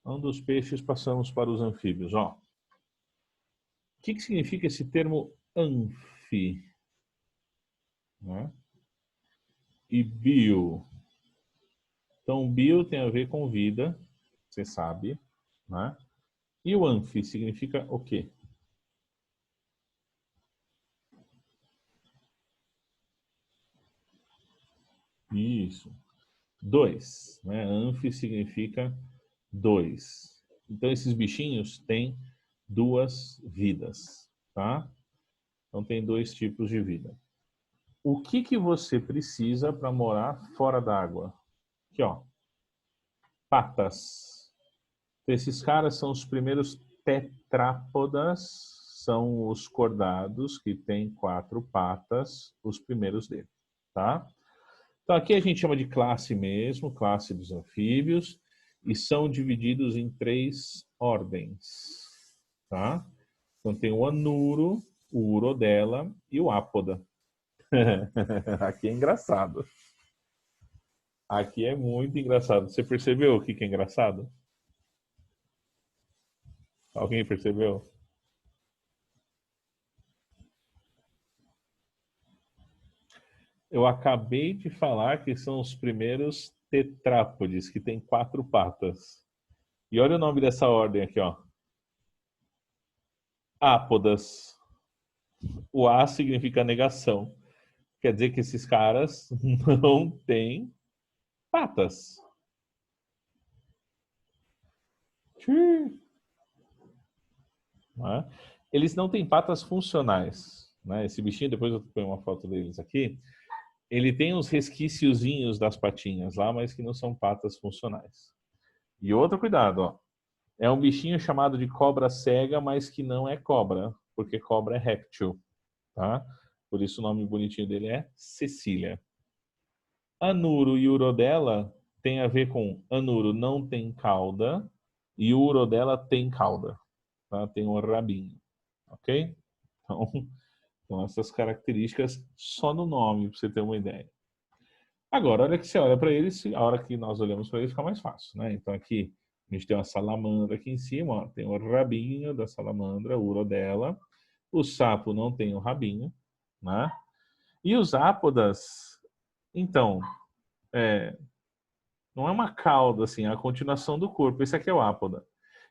Então, dos peixes passamos para os anfíbios. Ó. O que significa esse termo anfi? Né? E bio. Então, bio tem a ver com vida, você sabe. Né? E o anfi significa o quê? Isso. Dois. Né? Anfi significa dois. Então, esses bichinhos têm duas vidas. Tá? Então, tem dois tipos de vida. O que você precisa para morar fora d'água? Aqui, ó. Patas. Esses caras são os primeiros tetrápodas, são os cordados que têm 4 patas, os primeiros deles, tá? Então aqui a gente chama de classe mesmo, classe dos anfíbios, e são divididos em 3 ordens, tá? Então tem o anuro, o urodela e o ápoda. Aqui é engraçado. Aqui é muito engraçado. Você percebeu o que é engraçado? Alguém percebeu? Eu acabei de falar que são os primeiros tetrápodes, que têm 4 patas. E olha o nome dessa ordem aqui, ó. Ápodas. O A significa negação. Quer dizer que esses caras não têm patas. Né? Eles não têm patas funcionais. Né? Esse bichinho, depois eu ponho uma foto deles aqui. Ele tem uns resquiciozinhos das patinhas lá, mas que não são patas funcionais. E outro cuidado, ó. É um bichinho chamado de cobra cega, mas que não é cobra, porque cobra é réptil, tá? Por isso o nome bonitinho dele é Cecília. Anuro e urodela tem a ver com anuro não tem cauda e o urodela tem cauda, tá? Tem um rabinho, ok? Então essas características só no nome, para você ter uma ideia. Agora, a hora que você olha para eles, a hora que nós olhamos para eles, fica mais fácil, né? Então aqui a gente tem uma salamandra aqui em cima, ó, tem o rabinho da salamandra, o urodela. O sapo não tem o rabinho, né? E os ápodas, então, não é uma cauda, assim, é a continuação do corpo. Esse aqui é o ápoda.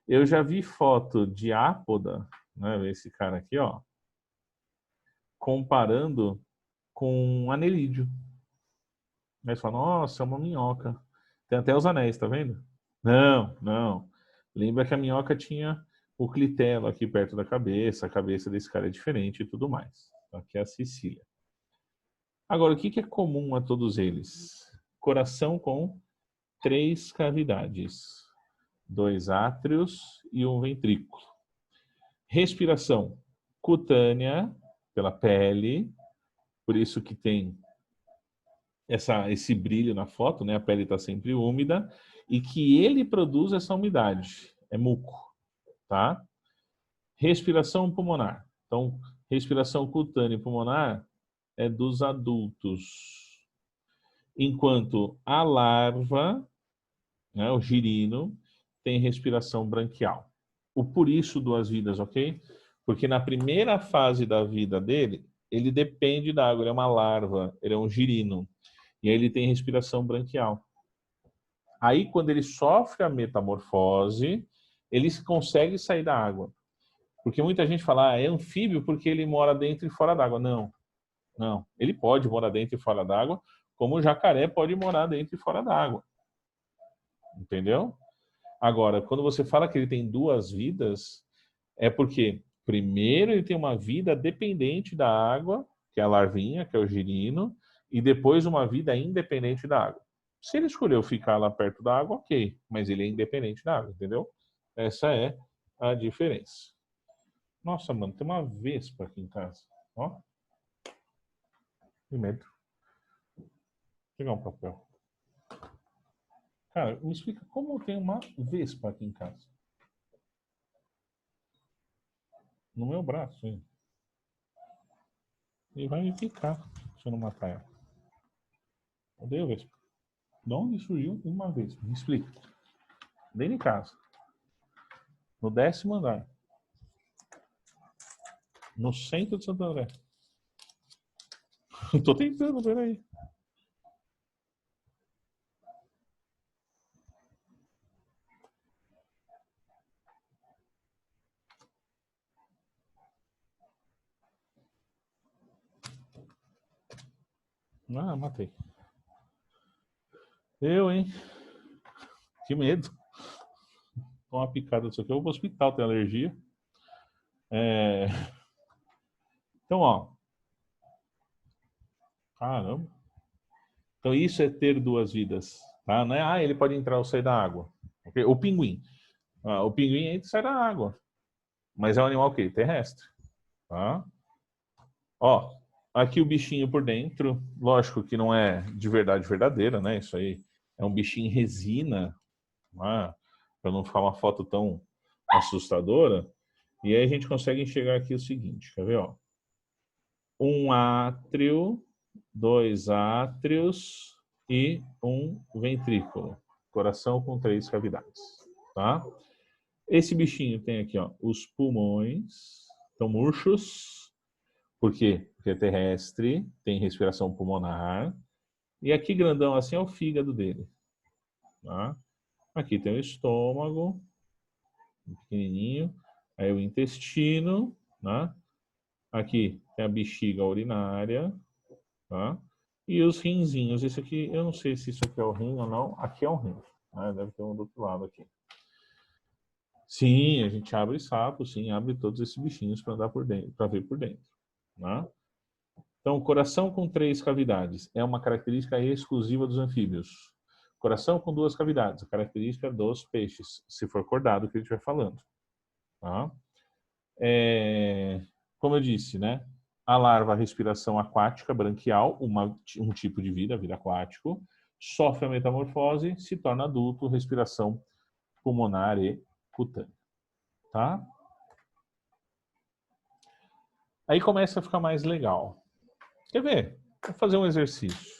Eu já vi foto de ápoda, né? Esse cara aqui, ó, comparando com um anelídeo. Aí você fala, nossa, é uma minhoca. Tem até os anéis, tá vendo? Não, não. Lembra que a minhoca tinha o clitelo aqui perto da cabeça, a cabeça desse cara é diferente e tudo mais. Aqui é a Cecília. Agora, o que é comum a todos eles? Coração com 3 cavidades, 2 átrios e um ventrículo. Respiração cutânea, pela pele, por isso que tem esse brilho na foto, né? A pele está sempre úmida e que ele produz essa umidade, é muco, tá? Respiração pulmonar. Então, respiração cutânea e pulmonar é dos adultos. Enquanto a larva, né, o girino, tem respiração branquial. O por isso 2 vidas, ok? Porque na primeira fase da vida dele, ele depende da água, ele é uma larva, ele é um girino. E aí ele tem respiração branquial. Aí, quando ele sofre a metamorfose, ele consegue sair da água. Porque muita gente fala, é anfíbio porque ele mora dentro e fora d'água. Não, não. Ele pode morar dentro e fora d'água, como o jacaré pode morar dentro e fora d'água. Entendeu? Agora, quando você fala que ele tem 2 vidas, é porque, primeiro, ele tem uma vida dependente da água, que é a larvinha, que é o girino, e depois uma vida independente da água. Se ele escolheu ficar lá perto da água, ok, mas ele é independente da água, entendeu? Essa é a diferença. Nossa, mano, tem uma vespa aqui em casa. Ó. Que medo. Vou pegar um papel. Cara, me explica como tem uma vespa aqui em casa. No meu braço, hein? E vai me picar se eu não matar ela. Odeio vespa. De onde surgiu uma vespa? Me explica. Nem em casa. no 10º andar. No centro de Santo André. Tô tentando, peraí. Ah, matei. Eu, hein? Que medo. Tô uma picada disso aqui. Eu vou pro hospital, tenho alergia. Então, ó. Caramba. Então, isso é ter duas vidas. Tá? Não é, ele pode entrar ou sair da água. O pinguim. O pinguim entra e sai da água. Mas é um animal o quê? Terrestre. Tá? Ó, aqui o bichinho por dentro. Lógico que não é de verdade verdadeira, né? Isso aí é um bichinho em resina. Para não ficar uma foto tão assustadora. E aí a gente consegue enxergar aqui o seguinte. Quer ver, ó? Um átrio, 2 átrios e um ventrículo. Coração com 3 cavidades, tá? Esse bichinho tem aqui, ó, os pulmões, estão murchos. Por quê? Porque é terrestre, tem respiração pulmonar. E aqui grandão assim é o fígado dele, tá? Aqui tem o estômago, pequenininho. Aí o intestino, né? Aqui tem a bexiga urinária, tá? E os rinzinhos. Esse aqui, eu não sei se isso aqui é o rim ou não. Aqui é um rim, né? Deve ter um do outro lado aqui. Sim, a gente abre sapo, sim, abre todos esses bichinhos para andar por dentro, para ver por dentro, né? Então, coração com 3 cavidades é uma característica exclusiva dos anfíbios. Coração com 2 cavidades, a característica dos peixes, se for acordado o que a gente vai falando. Tá? Como eu disse, né? A larva, a respiração aquática branquial, um tipo de vida aquático, sofre a metamorfose, se torna adulto, respiração pulmonar e cutânea. Tá? Aí começa a ficar mais legal. Quer ver? Vou fazer um exercício.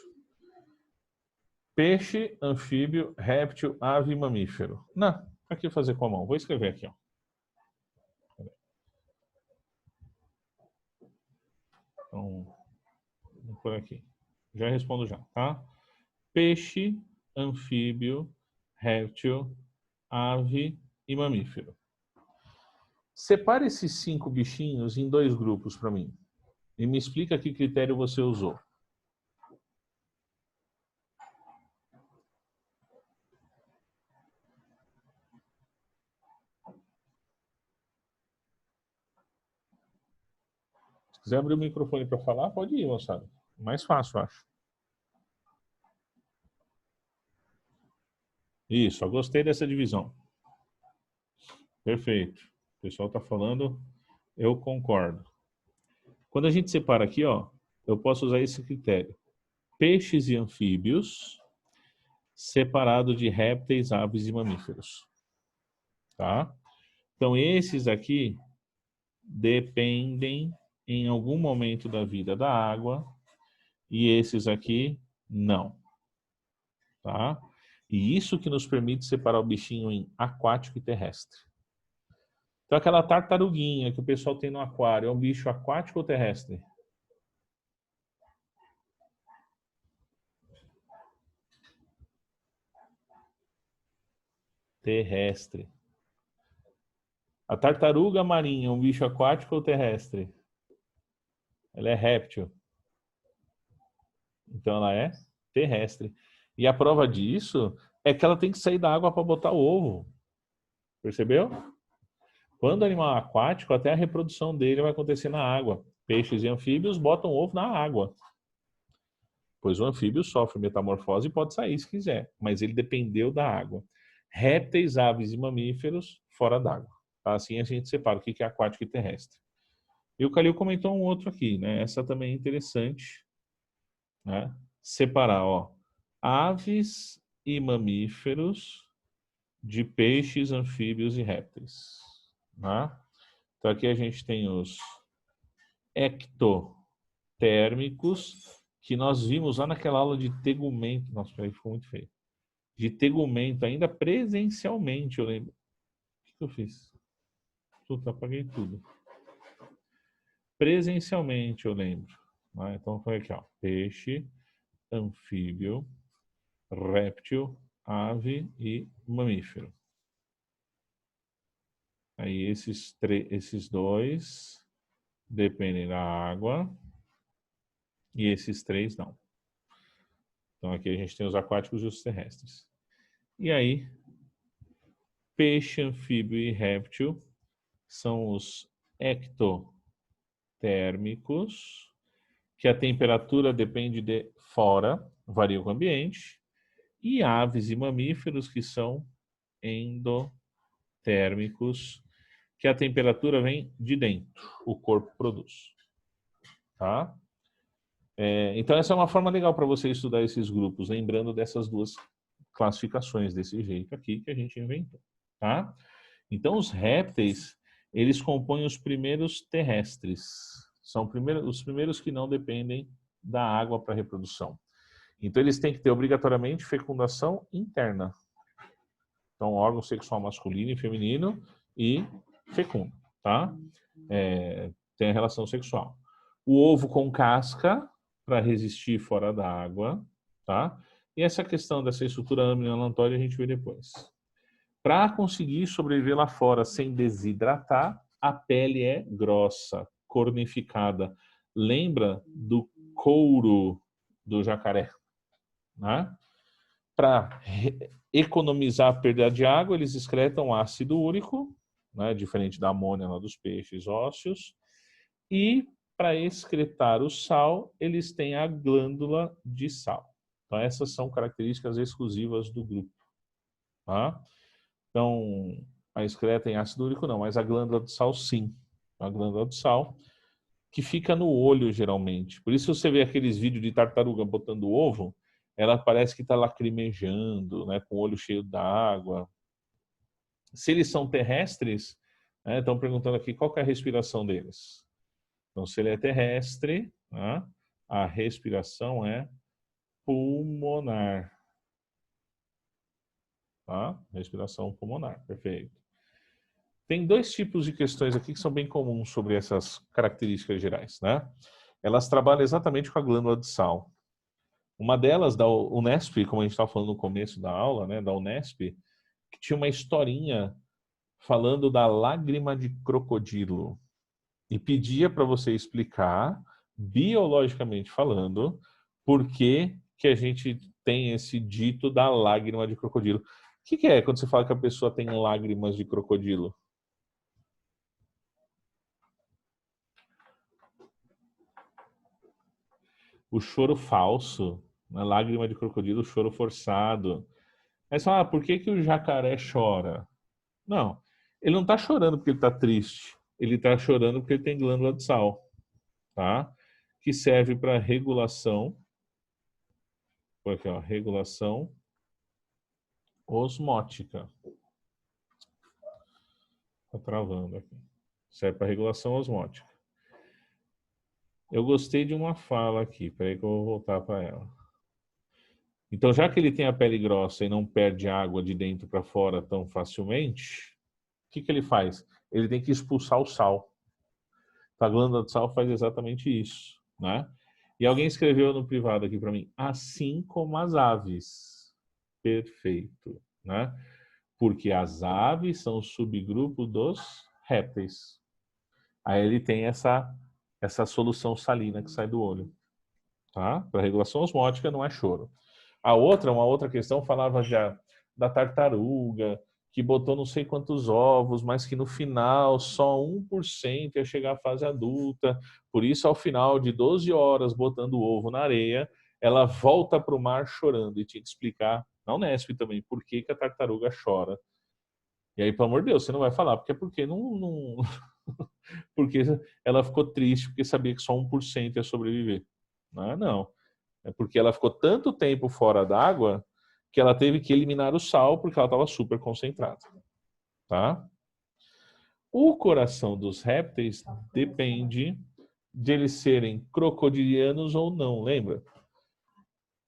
Peixe, anfíbio, réptil, ave e mamífero. Não, aqui fazer com a mão. Vou escrever aqui, ó. Então, vou por aqui. Já respondo já, tá? Peixe, anfíbio, réptil, ave e mamífero. Separe esses 5 bichinhos em 2 grupos para mim. E me explica que critério você usou. Se quiser abrir o microfone para falar, pode ir, moçada. Mais fácil, acho. Isso, eu gostei dessa divisão. Perfeito. O pessoal está falando, eu concordo. Quando a gente separa aqui, ó, eu posso usar esse critério. Peixes e anfíbios, separado de répteis, aves e mamíferos. Tá? Então, esses aqui dependem em algum momento da vida da água e esses aqui não. Tá? E isso que nos permite separar o bichinho em aquático e terrestre. Então, aquela tartaruguinha que o pessoal tem no aquário, é um bicho aquático ou terrestre? Terrestre. A tartaruga marinha é um bicho aquático ou terrestre? Ela é réptil. Então ela é terrestre. E a prova disso é que ela tem que sair da água para botar o ovo. Percebeu? Quando o animal é aquático, até a reprodução dele vai acontecer na água. Peixes e anfíbios botam ovo na água. Pois o anfíbio sofre metamorfose e pode sair se quiser, mas ele dependeu da água. Répteis, aves e mamíferos fora d'água. Assim a gente separa o que é aquático e terrestre. E o Calil comentou um outro aqui, né? Essa também é interessante, né? Separar, ó, aves e mamíferos de peixes, anfíbios e répteis, né? Então aqui a gente tem os ectotérmicos, que nós vimos lá naquela aula de tegumento. Nossa, aí ficou muito feio. De tegumento, ainda presencialmente, eu lembro. O que eu fiz? Puta, apaguei tudo. Presencialmente, eu lembro. Né? Então foi aqui, ó. Peixe, anfíbio, réptil, ave e mamífero. Aí esses dois dependem da água e esses três não. Então aqui a gente tem os aquáticos e os terrestres. E aí, peixe, anfíbio e réptil são os ectotérmicos, que a temperatura depende de fora, varia com o ambiente, e aves e mamíferos que são endotérmicos, que a temperatura vem de dentro, o corpo produz. Tá? Então essa é uma forma legal para você estudar esses grupos, lembrando dessas duas classificações desse jeito aqui que a gente inventou. Tá? Então os répteis, eles compõem os primeiros terrestres. São os primeiros que não dependem da água para reprodução. Então eles têm que ter obrigatoriamente fecundação interna. Então órgão sexual masculino e feminino e fecunda, tá? Tem a relação sexual. O ovo com casca para resistir fora da água, tá? E essa questão dessa estrutura amnialatória a gente vê depois. Para conseguir sobreviver lá fora sem desidratar, a pele é grossa, cornificada. Lembra do couro do jacaré, né? Para economizar a perda de água, eles excretam ácido úrico, né? Diferente da amônia lá dos peixes ósseos. E para excretar o sal, eles têm a glândula de sal. Então essas são características exclusivas do grupo, tá? Então, a excreta em ácido úrico não, mas a glândula de sal sim. A glândula de sal, que fica no olho geralmente. Por isso você vê aqueles vídeos de tartaruga botando ovo, ela parece que está lacrimejando, né, com o olho cheio d'água. Se eles são terrestres, né, estão perguntando aqui qual que é a respiração deles. Então, se ele é terrestre, né, a respiração é pulmonar. Tá? Respiração pulmonar, perfeito. Tem dois tipos de questões aqui que são bem comuns sobre essas características gerais, né? Elas trabalham exatamente com a glândula de sal. Uma delas, da Unesp, como a gente estava falando no começo da aula, né, da Unesp, que tinha uma historinha falando da lágrima de crocodilo e pedia para você explicar, biologicamente falando, por que que a gente tem esse dito da lágrima de crocodilo. O que é quando você fala que a pessoa tem lágrimas de crocodilo? O choro falso, a lágrima de crocodilo, o choro forçado. Aí você fala, por que que o jacaré chora? Não, ele não está chorando porque ele está triste. Ele está chorando porque ele tem glândula de sal, tá? Que serve para regulação, aqui, ó, regulação osmótica. Tá travando aqui. Serve para regulação osmótica. Eu gostei de uma fala aqui, peraí que eu vou voltar para ela. Então, já que ele tem a pele grossa e não perde água de dentro para fora tão facilmente, o que ele faz? Ele tem que expulsar o sal. A glândula de sal faz exatamente isso, né? E alguém escreveu no privado aqui para mim, assim como as aves. Perfeito, né? Porque as aves são o subgrupo dos répteis. Aí ele tem essa solução salina que sai do olho, tá? Para regulação osmótica não é choro. Uma outra questão falava já da tartaruga, que botou não sei quantos ovos, mas que no final só 1% ia chegar à fase adulta. Por isso, ao final de 12 horas botando o ovo na areia, ela volta para o mar chorando. E tinha que explicar, na Unesp também, por que que a tartaruga chora. E aí, pelo amor de Deus, você não vai falar, porque não... porque ela ficou triste, porque sabia que só 1% ia sobreviver. Não. É porque ela ficou tanto tempo fora d'água que ela teve que eliminar o sal porque ela estava super concentrada. Tá? O coração dos répteis depende de eles serem crocodilianos ou não, lembra?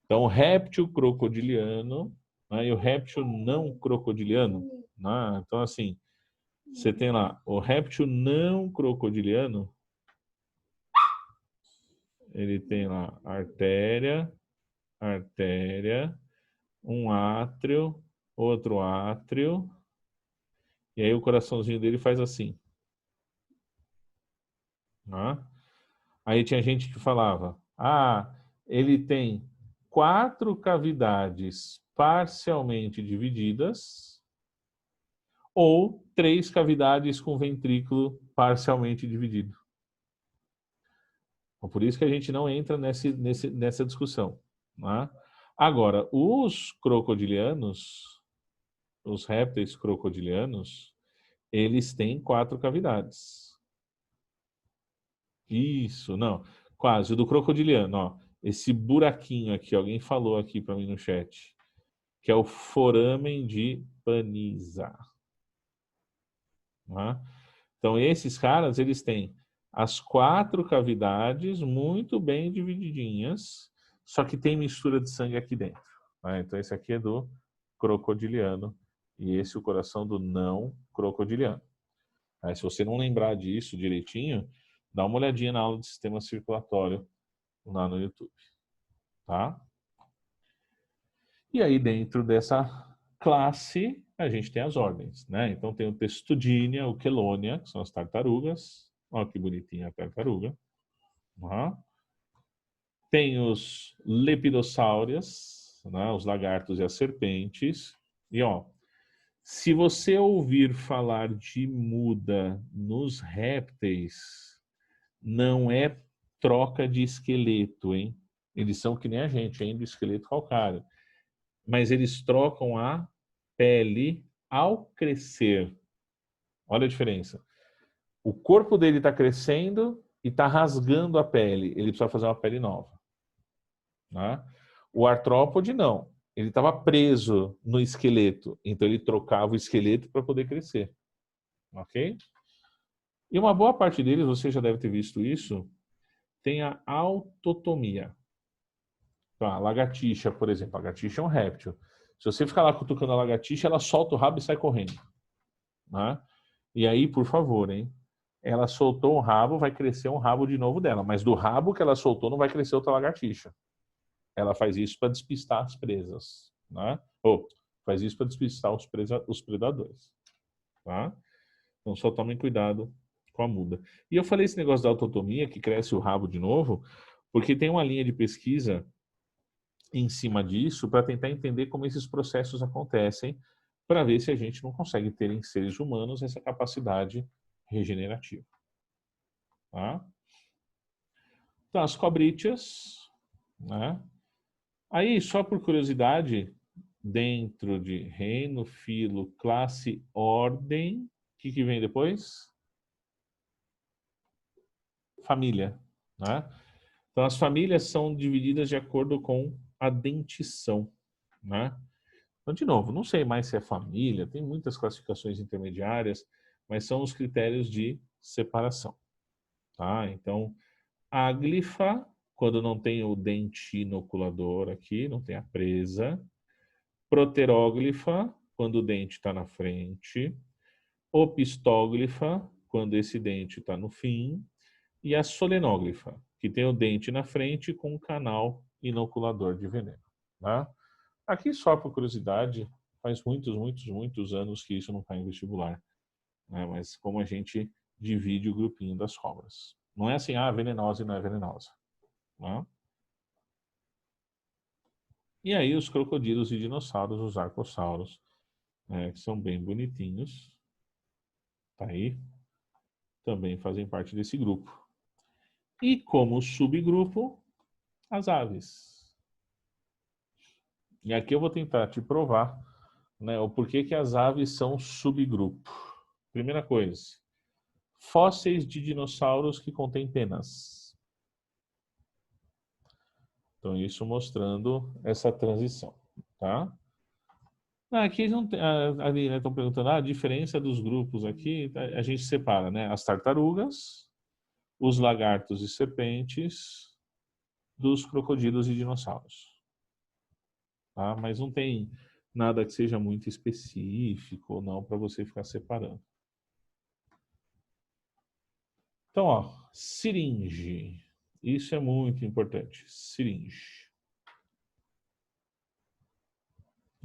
Então, o réptil crocodiliano, né, e o réptil não crocodiliano. Né? Então, assim, Você tem lá o réptil não crocodiliano, ele tem lá artéria, artéria, um átrio, outro átrio, e aí o coraçãozinho dele faz assim. Né? Aí tinha gente que falava, ele tem 4 cavidades parcialmente divididas ou 3 cavidades com ventrículo parcialmente dividido. Então, por isso que a gente não entra nessa discussão. Né? Agora, os crocodilianos, os répteis crocodilianos, eles têm 4 cavidades. Isso, não. Quase. O do crocodiliano, ó. Esse buraquinho aqui, alguém falou aqui para mim no chat, que é o foramen de Panizza. Né? Então, esses caras, eles têm as 4 cavidades muito bem divididinhas, só que tem mistura de sangue aqui dentro. Né? Então, esse aqui é do crocodiliano e esse é o coração do não crocodiliano. Aí, se você não lembrar disso direitinho, dá uma olhadinha na aula de sistema circulatório lá no YouTube. Tá? E aí, dentro dessa classe, a gente tem as ordens, né? Então, tem o Testudinia, o Chelonia, que são as tartarugas. Olha que bonitinha a tartaruga. Uhum. Tem os Lepidossaurias, né? Os lagartos e as serpentes. E, ó, se você ouvir falar de muda nos répteis, não é troca de esqueleto, hein? Eles são que nem a gente, hein? Do esqueleto calcário. Mas eles trocam a pele ao crescer. Olha a diferença. O corpo dele está crescendo e está rasgando a pele. Ele precisa fazer uma pele nova. Né? O artrópode não. Ele estava preso no esqueleto. Então ele trocava o esqueleto para poder crescer. Ok? E uma boa parte deles, você já deve ter visto isso, tem a autotomia. Então, a lagartixa, por exemplo. A lagartixa é um réptil. Se você ficar lá cutucando a lagartixa, ela solta o rabo e sai correndo. Né? E aí, por favor, hein? Ela soltou um rabo, vai crescer um rabo de novo dela. Mas do rabo que ela soltou não vai crescer outra lagartixa. Ela faz isso para despistar as presas. Né? Ou faz isso para despistar os predadores. Tá? Então só tomem cuidado com a muda. E eu falei esse negócio da autotomia, que cresce o rabo de novo, porque tem uma linha de pesquisa em cima disso para tentar entender como esses processos acontecem, para ver se a gente não consegue ter em seres humanos essa capacidade regenerativa. Tá? Então, as cobritas, né? Aí, só por curiosidade, dentro de reino, filo, classe, ordem, o que vem depois? Família, né? Então, as famílias são divididas de acordo com a dentição, né? Então, de novo, não sei mais se é família, tem muitas classificações intermediárias, mas são os critérios de separação, tá? Então, áglifa, quando não tem o dente inoculador aqui, não tem a presa. Proteróglifa, quando o dente está na frente. Opistóglifa, quando esse dente está no fim. E a solenóglifa, que tem o dente na frente com um canal inoculador de veneno. Tá? Aqui, só por curiosidade, faz muitos anos que isso não está em vestibular. Né? Mas como a gente divide o grupinho das cobras. Não é assim, venenosa e não é venenosa. Né? E aí os crocodilos e dinossauros, os arcossauros, né, que são bem bonitinhos, tá aí, também fazem parte desse grupo. E como subgrupo, as aves. E aqui eu vou tentar te provar, né, o porquê que as aves são subgrupo. Primeira coisa, fósseis de dinossauros que contêm penas. Então, isso mostrando essa transição, tá? Aqui não tem, ali, né, estão perguntando a diferença dos grupos aqui. A gente separa, né, as tartarugas, os lagartos e serpentes, dos crocodilos e dinossauros. Tá? Mas não tem nada que seja muito específico ou não para você ficar separando. Então, ó, seringe. Isso é muito importante. Seringe.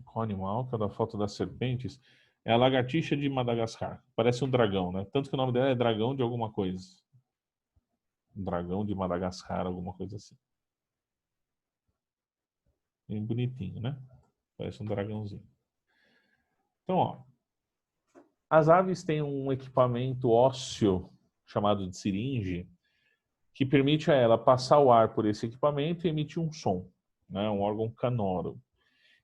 Qual animal? Cada foto das serpentes. É a lagartixa de Madagascar. Parece um dragão, né? Tanto que o nome dela é dragão de alguma coisa. Dragão de Madagascar, alguma coisa assim. Bem bonitinho, né? Parece um dragãozinho. Então, ó. As aves têm um equipamento ósseo chamado de seringe que permite a ela passar o ar por esse equipamento e emitir um som, né? Um órgão canoro.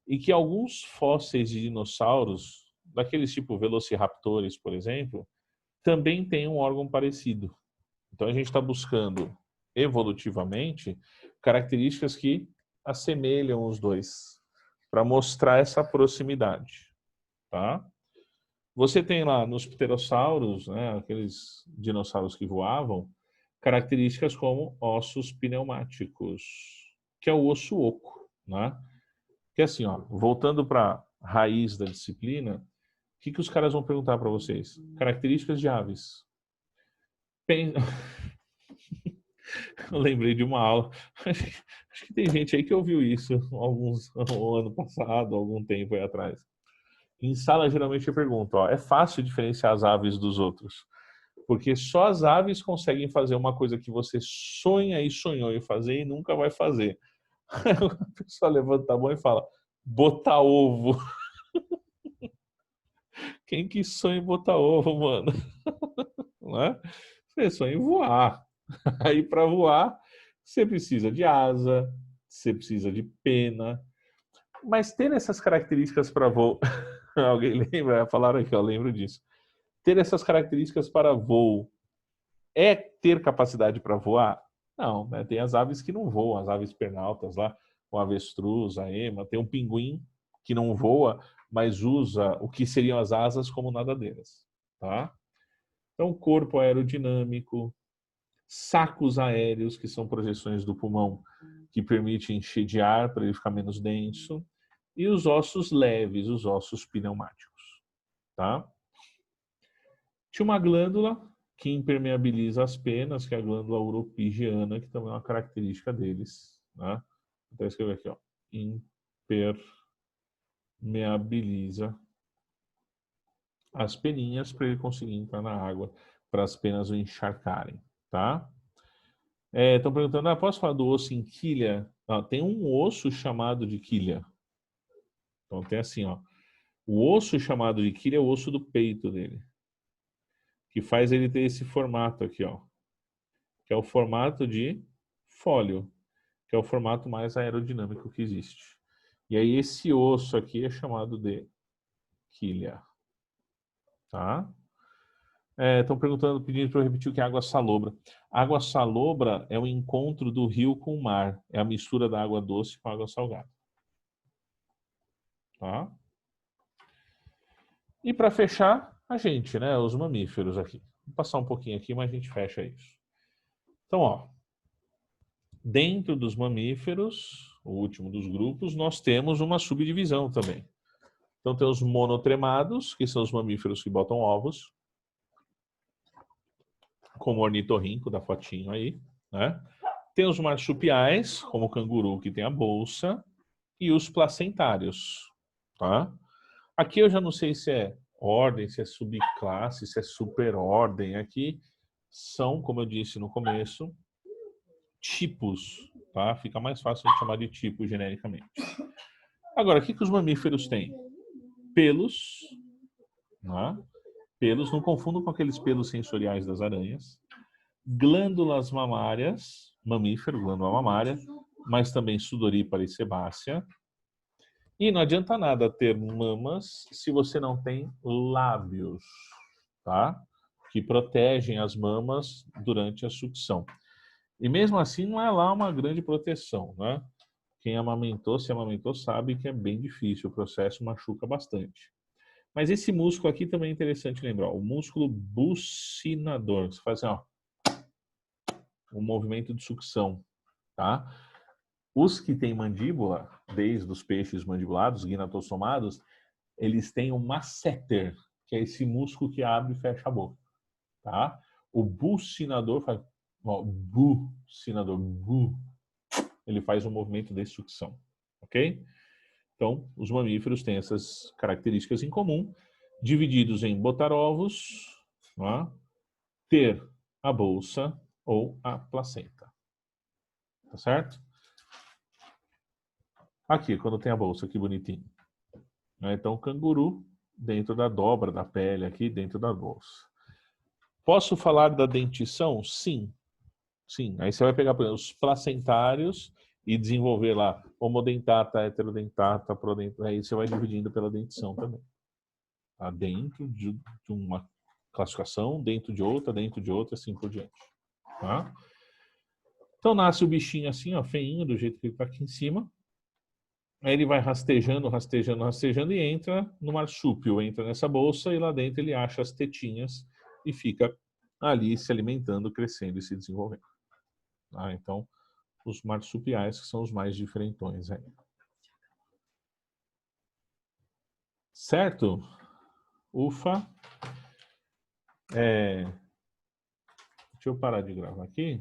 E que alguns fósseis de dinossauros, daqueles tipo velociraptores, por exemplo, também têm um órgão parecido. Então a gente está buscando evolutivamente características que assemelham os dois para mostrar essa proximidade, tá? Você tem lá nos pterossauros, né, aqueles dinossauros que voavam, características como ossos pneumáticos, que é o osso oco, né? Que é assim, ó, voltando para a raiz da disciplina, o que os caras vão perguntar para vocês? Características de aves. Eu lembrei de uma aula. Acho que tem gente aí que ouviu isso um ano passado, algum tempo aí atrás. Em sala, geralmente eu pergunto, ó, é fácil diferenciar as aves dos outros? Porque só as aves conseguem fazer uma coisa que você sonha e sonhou em fazer e nunca vai fazer. Aí a pessoa levanta a mão e fala, botar ovo. Quem que sonha em botar ovo, mano? Não é? Você sonha em voar. Aí para voar, você precisa de asa, você precisa de pena. Mas ter essas características para voo, alguém lembra? Falaram aqui, eu lembro disso. Ter essas características para voo é ter capacidade para voar? Não, né? Tem as aves que não voam, as aves pernaltas lá, o avestruz, a ema, tem um pinguim que não voa, mas usa o que seriam as asas como nadadeiras, tá? Então, corpo aerodinâmico, sacos aéreos, que são projeções do pulmão que permitem encher de ar para ele ficar menos denso, e os ossos leves, os ossos pneumáticos, tá? Tinha uma glândula que impermeabiliza as penas, que é a glândula uropigiana, que também é uma característica deles, né? Vou escrever aqui, ó. Impermeabiliza as peninhas para ele conseguir entrar na água, para as penas o encharcarem, tá? Estão perguntando, posso falar do osso em quilha? Tem um osso chamado de quilha. Então tem assim, ó. O osso chamado de quilha é o osso do peito dele, que faz ele ter esse formato aqui, ó, que é o formato de fólio, que é o formato mais aerodinâmico que existe. E aí esse osso aqui é chamado de quilha, tá? Estão perguntando, pedindo para eu repetir o que é água salobra. Água salobra é o encontro do rio com o mar, é a mistura da água doce com a água salgada, tá? E para fechar, a gente, né, os mamíferos aqui. Vou passar um pouquinho aqui, mas a gente fecha isso. Então, ó, dentro dos mamíferos, o último dos grupos, nós temos uma subdivisão também. Então tem os monotremados, que são os mamíferos que botam ovos, como o ornitorrinco da fotinho aí, né? Tem os marsupiais, como o canguru que tem a bolsa, e os placentários, tá? Aqui eu já não sei se é ordem, se é subclasse, se é superordem. Aqui são, como eu disse no começo, tipos, tá? Fica mais fácil de chamar de tipo genericamente. Agora, o que os mamíferos têm? Pelos, né? Pelos, não confundam com aqueles pelos sensoriais das aranhas. Glândulas mamárias, mamífero, glândula mamária, mas também sudorípara e sebácea. E não adianta nada ter mamas se você não tem lábios, tá? Que protegem as mamas durante a sucção. E mesmo assim não é lá uma grande proteção, né? Quem amamentou, se amamentou, sabe que é bem difícil, o processo machuca bastante. Mas esse músculo aqui também é interessante lembrar, o músculo bucinador. Você faz assim, ó, um movimento de sucção, tá? Os que têm mandíbula, desde os peixes mandibulados, gnatossomados, eles têm um masseter, que é esse músculo que abre e fecha a boca, tá? O bucinador faz, ó, bucinador, bu, ele faz um movimento de sucção, ok? Então, os mamíferos têm essas características em comum, divididos em botar ovos, tá? Ter a bolsa ou a placenta. Tá certo? Aqui, quando tem a bolsa, que bonitinho. Então, o canguru dentro da dobra da pele aqui, dentro da bolsa. Posso falar da dentição? Sim. Sim. Aí você vai pegar, por exemplo, os placentários e desenvolver lá homodentata, heterodentata, prodentata. Aí você vai dividindo pela dentição também. Tá? Dentro de uma classificação, dentro de outra, assim por diante. Tá? Então nasce o bichinho assim, ó, feinho, do jeito que ele está aqui em cima. Aí ele vai rastejando, rastejando, rastejando e entra no marsúpio, entra nessa bolsa e lá dentro ele acha as tetinhas e fica ali se alimentando, crescendo e se desenvolvendo. Tá? Então, os marsupiais que são os mais diferentões aí. Certo? Ufa. Deixa eu parar de gravar aqui.